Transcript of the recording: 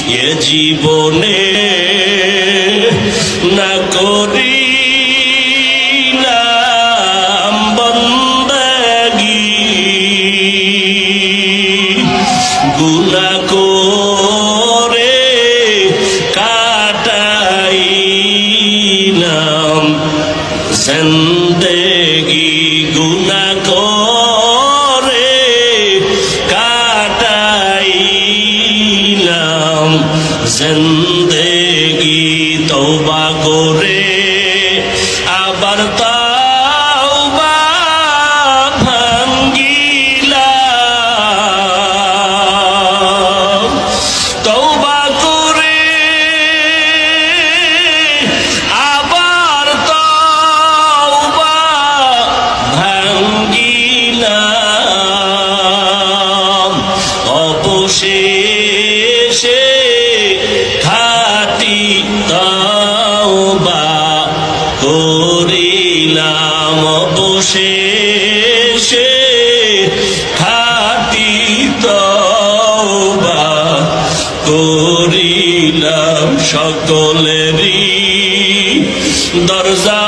এ জীবনে না করিলাম বন্দেগী, গুনাহ করে কাটাইলাম জিন্দেগি, গুনাহ করে কাটাইলাম জিন্দেগি। তওবা করে আবার তওবা ভাঙ্গিলাম, তওবা করে আবার তওবা ভাঙ্গিলাম। অবশেষে খাঁটি তওবা করিলাম, অবশেষে খাঁটি তওবা করিলাম। সকলেরই দরজা